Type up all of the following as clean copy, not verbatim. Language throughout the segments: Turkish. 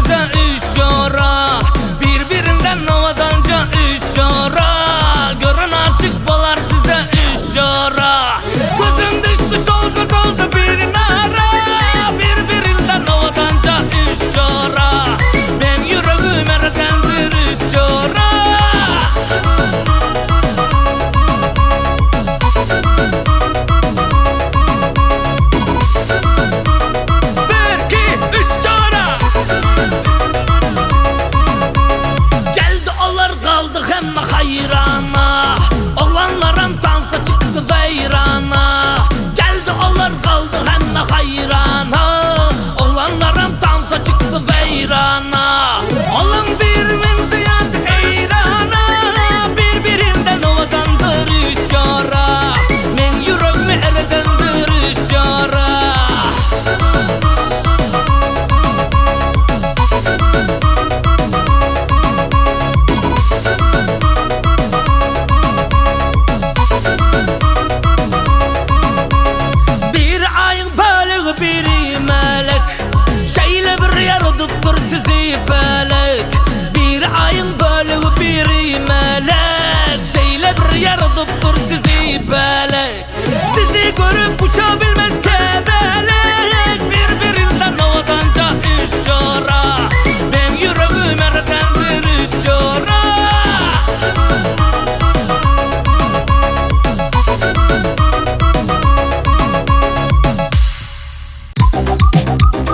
size üç çora, birbirinden havadanca üç çora. Görün aşık balar size üç çora. Gözüm düştü sol göz oldu bir nara, birbirinden havadanca üç çora. Ben yüreğim eredendir üç çora. Bir, iki, üç çora. Geldi onlar kaldı hem hayrana, oğlanlarım dansa çıktı veyrana. Geldi onlar kaldı hem hayrana, oğlanlarım dansa çıktı veyrana. Alın bir min ziyad eyrana, birbirinden havadandır üç çora. Men yüreğimi eredendir üç çora. Bir ayın bölüğü biri melek, şeyle bir yaradıptır sizi belek. Bir ayın bölüğü biri melek, şeyle bir yaradıptır sizi belek. Sizi görüp uçabilmez kevelek, birbirinden havadanca üç çora. Ben yüreğim eredendir üç çora.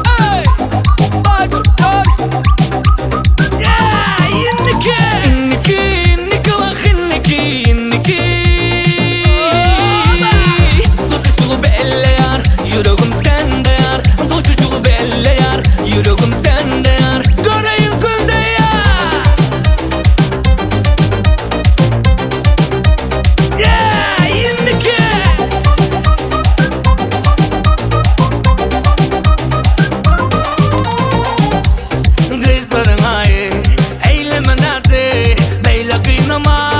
Hey, bak, yeah, inniki vah inniki. Tutuşuğu belli yar, yüreğim sende yar. Tutuşuğu belli yar, yüreğim sende yar. Göreyim günde yar. Yeah, inniki. Kızların ayı, eyleme nazi, beyle kıynama,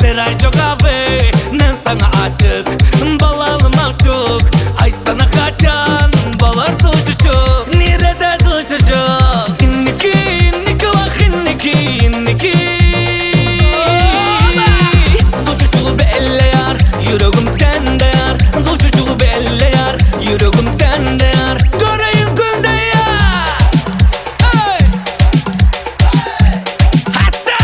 bir ay çok abi. Ben sana aşık, balalım aşık. Ay sana kaçan, balar tuşuşuk. Nerede tuşuşuk? İnniki vah inniki. Tuşuşuğu belli yar, yüreğim sende yar. Tuşuşuğu belli yar, yüreğim sende yar. Göreyim günde yar. Hey! Hassa!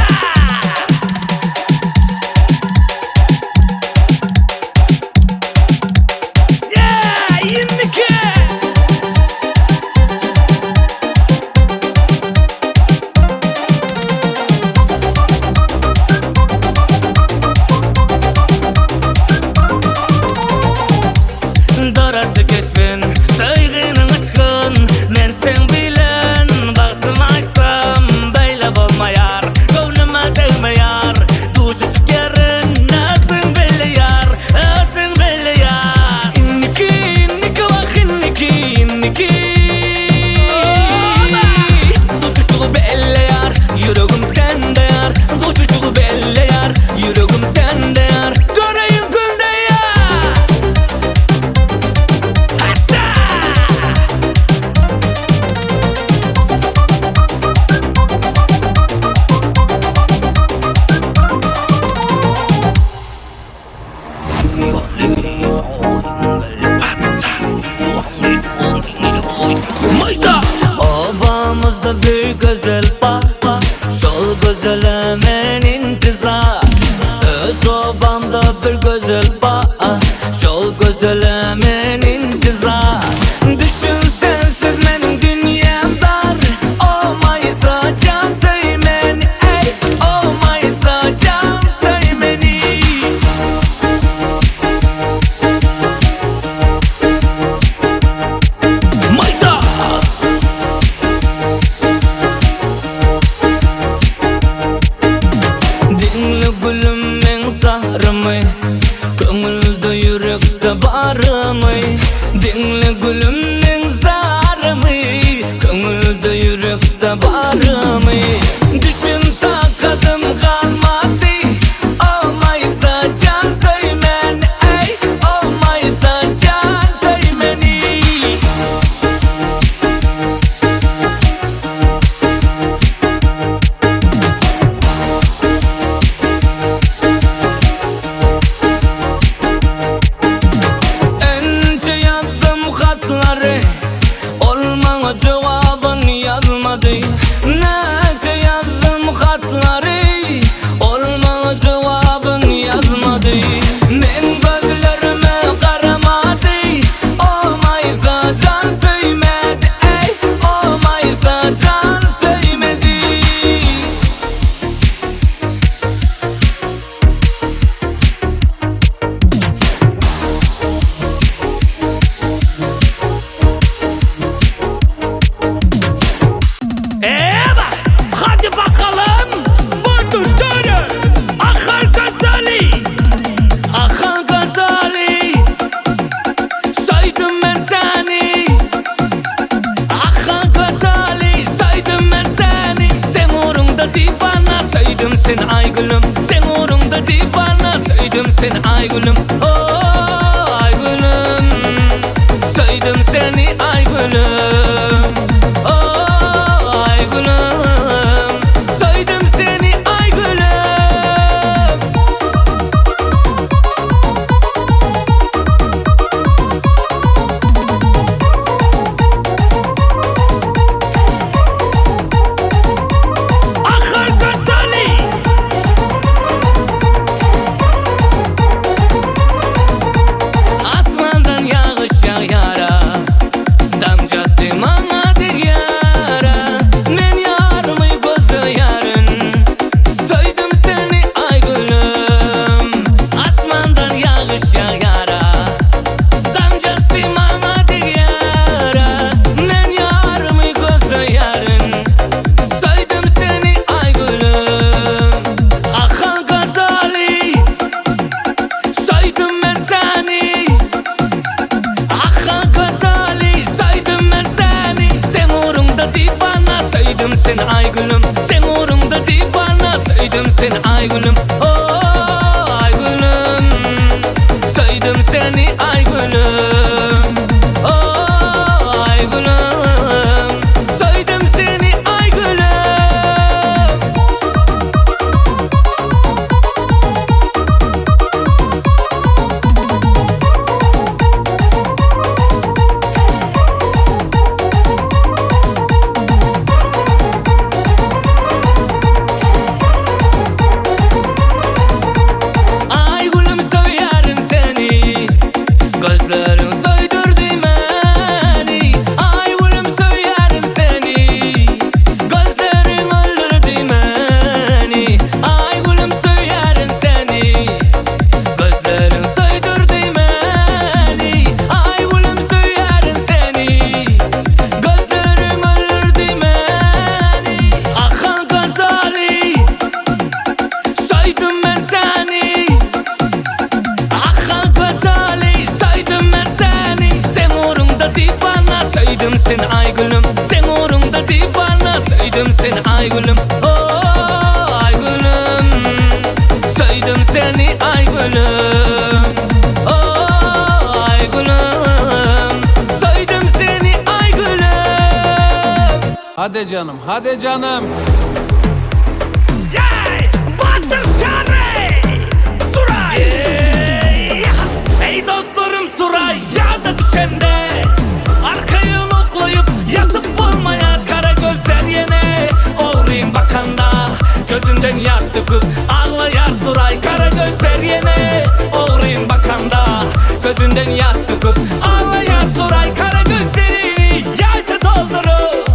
Yeah, inniki. Darardı geçbin, saygının ışkın. Men sen bilen, baktım açsam, beyle olmayar. Gönlüme değmeyar, tuşuşuk yerin. Asın belli yar, asın belli yar. İnniki vah inniki. Tuşuşuğu belli yar, yüreğim sende yar. Tuşuşuğu belli yar, yüreğim sende yar. Göreyim günde yar. Hassa! Maysa! Obamızda bir güzel baba, şol güzel hemen intizar. Öz obamda bir güzel baba, şol güzel hemen intizar. Düşün sensiz benim dünyam dar. Olmaysa can söymeni, ey. Olmaysa can söymeni. Maysa! Dinle gülüm en sahrımı, köngülde yürekte barımı. Dinle gülüm en sahrımı, köngülde yürekte barımı. Düşün takadım kalmadı, olmaysa can söymeni, ey. Olmaysa can söymeni. da divana. Söyledim seni ay gülüm, oh ay gülüm. Söyledim seni ay gülüm, oh ay gülüm. Söyledim seni ay gülüm. Söyledim seni ay gülüm, sen uğrunda divana. Söyledim seni ay gülüm, oh ay gülüm. Söyledim seni ay gülüm, oh ay gülüm. Söyledim seni ay gülüm. Gözlerin soydurdu beni, ay gülüm söylerim seni. Gözlerin öldürdü beni, ay gülüm söylerim seni. Gözlerin soydurdu beni, ay gülüm söylerim seni. Gözlerin öldürdü beni, akan gazali. Soydum ben seni, akan gazali. Söyledim seni ay gülüm, sen uğrunda divana. Söyledim seni ay gülüm, oh ay gülüm. Söyledim seni ay gülüm, oh ay gülüm. Söyledim seni ay gülüm. Hadi canım, hadi canım. Yay! Batır Şarey! Suray! Ey dostlarım Suray, yağda düşende yatıp olmaya kara gözler yine. Oğrayım bakanda gözünden yaş döküp ağlayar Suray. Kara gözler yine. Oğrayım bakanda gözünden yaş döküp ağlayar Suray. Kara gözlerini yaşa doldurup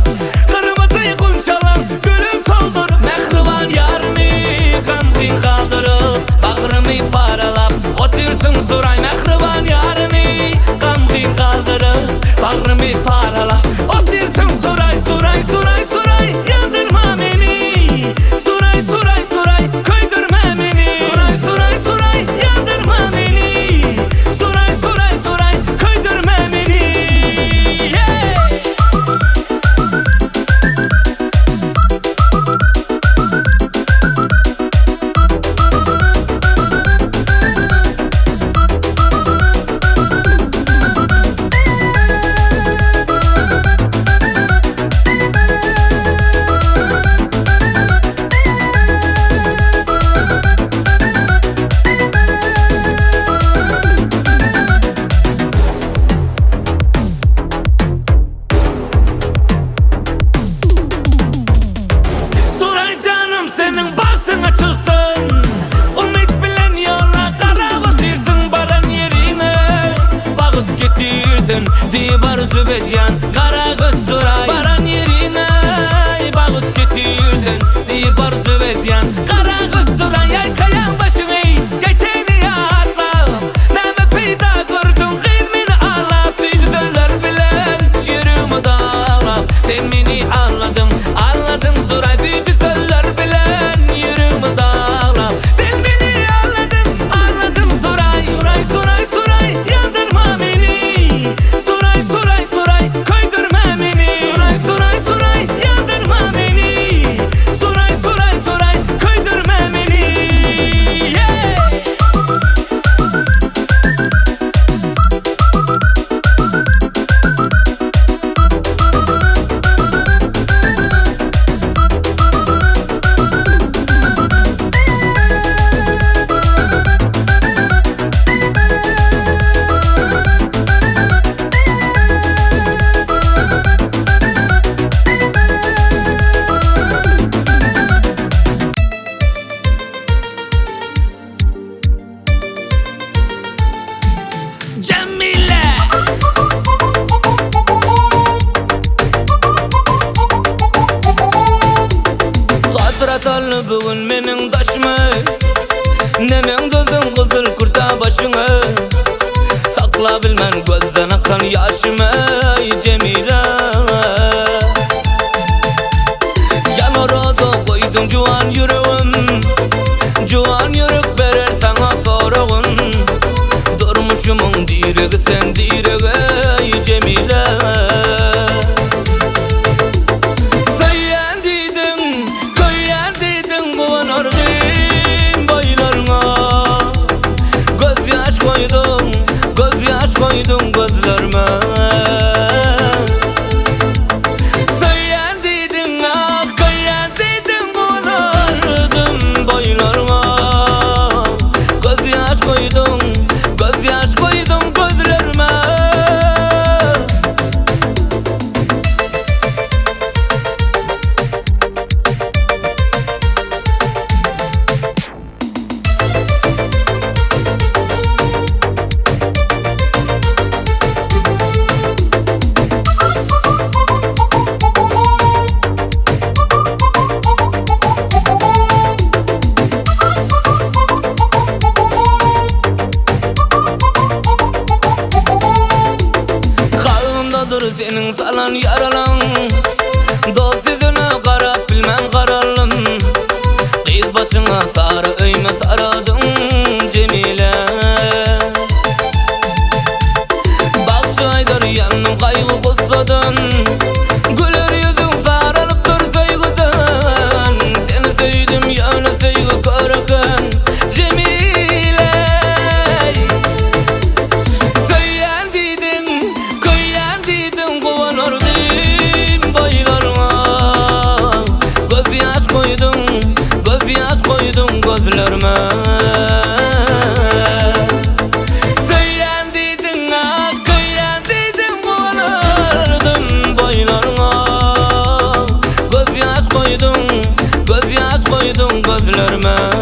kırmızı kunçalan gülüm soldurup mehriban yarını gamgin kaldırıp bağrımı paralap otursun Suray. Mehriban yarını gamgin kaldırıp bağrımı paralap otursun Suray. Suray, Suray, Suray, yandırma beni. Suray, Suray, Suray, köydürme beni. Suray, Suray, Suray, yandırma beni. Suray, Suray, Suray, köydürme beni. Yeah! Dibar zübedyan kara göz Suray. Baran yerine bağıt getirsen dibar zübedyan kara göz Suray. Yay kayan başını geçeni atla neme peyda gördün kılmini ağlap. Vicdanlar bilen yürümü dağlap sen beni anladın anladın Suray. Vicdanlar bilen yürümü dağlap sen beni anladın anladın Suray. Suray, Suray, Suray, yandırma beni. Suray, Suray, Suray, köydürme beni. Suray, Suray, Suray, yandırma beni. Suray, Suray, Suray, köydürme atarlı bugün menin taşıma. Nemen gözün kızıl kurta başına. Sakla bilmen gözden akan yaşıma Cemile. Yan orada koydum juan yüreğim. Juan yürek verer sana sorağın. Durmuşumun direği sen direği Cemile. Sayyan dedin, koyan dedin kuvanırdım boylarına. Göz yaş koydum, göz yaş koydum gözlerime. Sayyan dedin, koyan dedin kuvanırdım boylarına. Göz yaş koydum, göz yaş koydum gözlerime. Kalbimdadır senin salan yaralan. Dost yüzüne karap bilmem kararlım. Kız başına sarı öyme saradın Cemile. Bak şu aydır yanım kaygı kussadın. Güler yüzün sarılıp dur söygüden. Seni söyledim yana söygü körken Cemile. Söyleyen dedin, koyan dedin kuvanırdım boylarına. Göz yaş koydum, göz yaş koydum gözlerime. Söyleyen dedin, koyan dedin kuvanırdım boylarına. Göz yaş koydum, göz yaş koydum gözlerime.